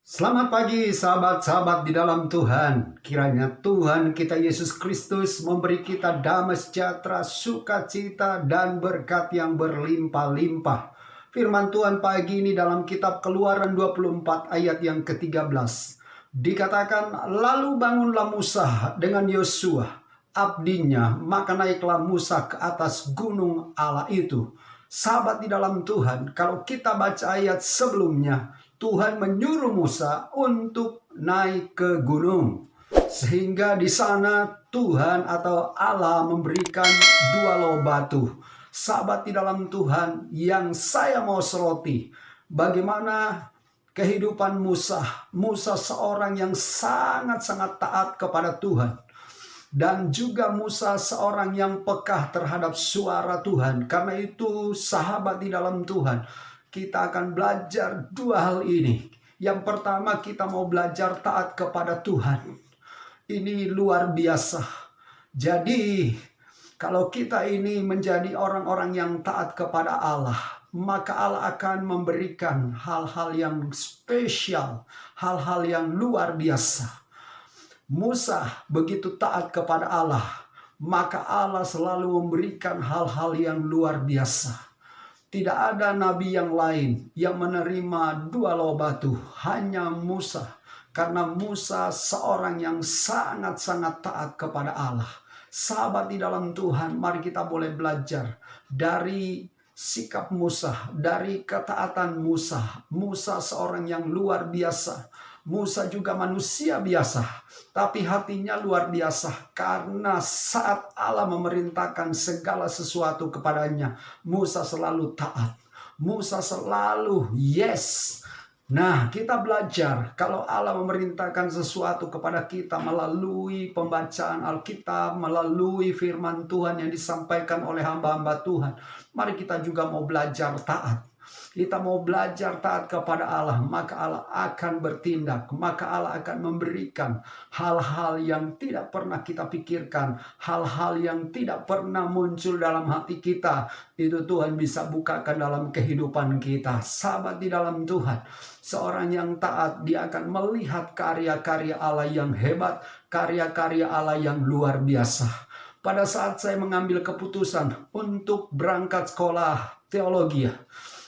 Selamat pagi sahabat-sahabat di dalam Tuhan. Kiranya Tuhan kita Yesus Kristus memberi kita damai sejahtera, sukacita, dan berkat yang berlimpah-limpah. Firman Tuhan pagi ini dalam kitab Keluaran 24 ayat yang ke-13. Dikatakan, lalu bangunlah Musa dengan Yosua, abdinya, maka naiklah Musa ke atas gunung Allah itu. Sahabat di dalam Tuhan, kalau kita baca ayat sebelumnya, Tuhan menyuruh Musa untuk naik ke gunung. Sehingga di sana Tuhan atau Allah memberikan dua loh batu. Sahabat di dalam Tuhan, yang saya mau soroti, bagaimana kehidupan Musa. Musa seorang yang sangat-sangat taat kepada Tuhan. Dan juga Musa seorang yang peka terhadap suara Tuhan. Karena itu sahabat di dalam Tuhan, kita akan belajar dua hal ini. Yang pertama, kita mau belajar taat kepada Tuhan. Ini luar biasa. Jadi kalau kita ini menjadi orang-orang yang taat kepada Allah, maka Allah akan memberikan hal-hal yang spesial, hal-hal yang luar biasa. Musa begitu taat kepada Allah, maka Allah selalu memberikan hal-hal yang luar biasa. Tidak ada nabi yang lain yang menerima dua loh batu, hanya Musa. Karena Musa seorang yang sangat-sangat taat kepada Allah. Sahabat di dalam Tuhan, mari kita boleh belajar dari sikap Musa, dari ketaatan Musa. Musa seorang yang luar biasa. Musa juga manusia biasa, tapi hatinya luar biasa karena saat Allah memerintahkan segala sesuatu kepadanya, Musa selalu taat. Musa selalu yes. Nah, kita belajar kalau Allah memerintahkan sesuatu kepada kita melalui pembacaan Alkitab, melalui firman Tuhan yang disampaikan oleh hamba-hamba Tuhan. Mari kita juga mau belajar taat. Kita mau belajar taat kepada Allah, maka Allah akan bertindak, maka Allah akan memberikan hal-hal yang tidak pernah kita pikirkan, hal-hal yang tidak pernah muncul dalam hati kita. Itu Tuhan bisa bukakan dalam kehidupan kita. Sahabat di dalam Tuhan, seorang yang taat, dia akan melihat karya-karya Allah yang hebat, karya-karya Allah yang luar biasa. Pada saat saya mengambil keputusan untuk berangkat sekolah teologi,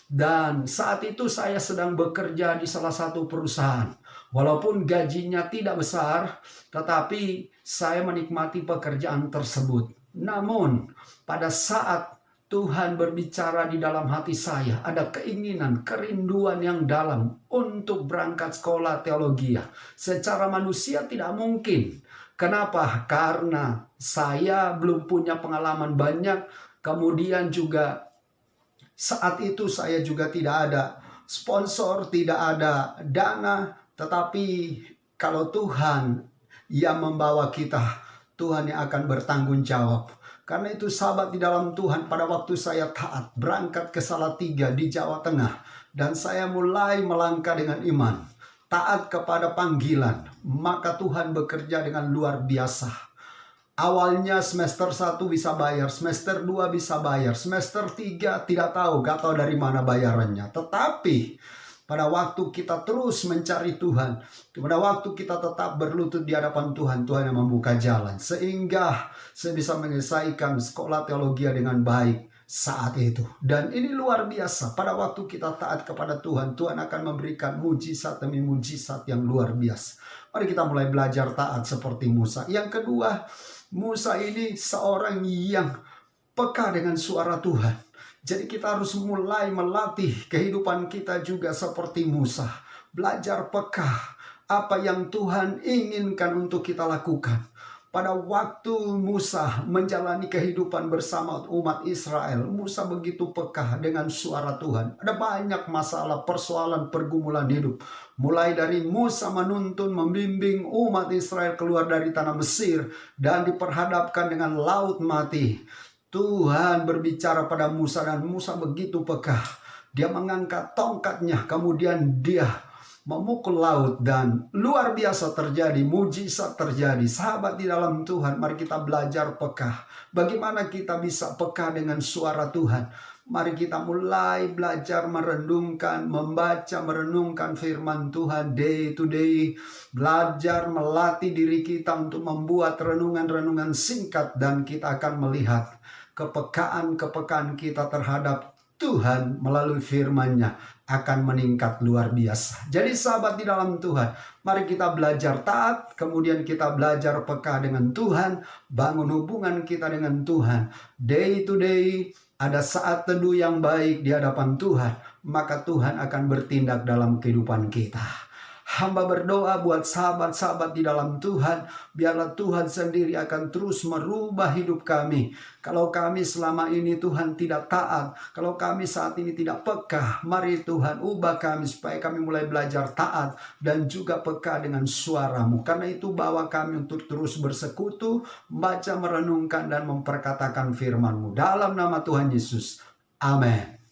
dan saat itu saya sedang bekerja di salah satu perusahaan. Walaupun gajinya tidak besar, tetapi saya menikmati pekerjaan tersebut. Namun pada saat Tuhan berbicara di dalam hati saya, ada keinginan, kerinduan yang dalam untuk berangkat sekolah teologi. Secara manusia tidak mungkin. Kenapa? Karena saya belum punya pengalaman banyak, kemudian juga saat itu saya juga tidak ada sponsor, tidak ada dana. Tetapi kalau Tuhan yang membawa kita, Tuhan yang akan bertanggung jawab. Karena itu sahabat di dalam Tuhan, pada waktu saya taat berangkat ke Salatiga di Jawa Tengah, dan saya mulai melangkah dengan iman, taat kepada panggilan, maka Tuhan bekerja dengan luar biasa. Awalnya semester 1 bisa bayar, semester 2 bisa bayar, semester 3 tidak tahu, gak tahu dari mana bayarannya. Tetapi pada waktu kita terus mencari Tuhan, pada waktu kita tetap berlutut di hadapan Tuhan, Tuhan yang membuka jalan. Sehingga saya bisa menyelesaikan sekolah teologi dengan baik saat itu. Dan ini luar biasa, pada waktu kita taat kepada Tuhan, Tuhan akan memberikan mujizat demi mujizat yang luar biasa. Mari kita mulai belajar taat seperti Musa. Yang kedua, Musa ini seorang yang peka dengan suara Tuhan. Jadi kita harus mulai melatih kehidupan kita juga seperti Musa. Belajar peka apa yang Tuhan inginkan untuk kita lakukan. Pada waktu Musa menjalani kehidupan bersama umat Israel, Musa begitu peka dengan suara Tuhan. Ada banyak masalah, persoalan, pergumulan hidup. Mulai dari Musa menuntun, membimbing umat Israel keluar dari tanah Mesir dan diperhadapkan dengan laut mati. Tuhan berbicara pada Musa dan Musa begitu peka. Dia mengangkat tongkatnya, kemudian dia memukul laut dan luar biasa terjadi, mujizat terjadi. Sahabat di dalam Tuhan, mari kita belajar peka. Bagaimana kita bisa peka dengan suara Tuhan? Mari kita mulai belajar merenungkan, membaca, merenungkan firman Tuhan day to day. Belajar melatih diri kita untuk membuat renungan-renungan singkat, dan kita akan melihat kepekaan kita terhadap Tuhan melalui firman-Nya akan meningkat luar biasa. Jadi sahabat di dalam Tuhan, mari kita belajar taat, kemudian kita belajar peka dengan Tuhan, bangun hubungan kita dengan Tuhan. Day to day, ada saat teduh yang baik di hadapan Tuhan, maka Tuhan akan bertindak dalam kehidupan kita. Hamba berdoa buat sahabat-sahabat di dalam Tuhan, biarlah Tuhan sendiri akan terus merubah hidup kami. Kalau kami selama ini Tuhan tidak taat, kalau kami saat ini tidak peka, mari Tuhan ubah kami supaya kami mulai belajar taat dan juga peka dengan suara-Mu. Karena itu bawa kami untuk terus bersekutu, membaca, merenungkan, dan memperkatakan firman-Mu. Dalam nama Tuhan Yesus. Amin.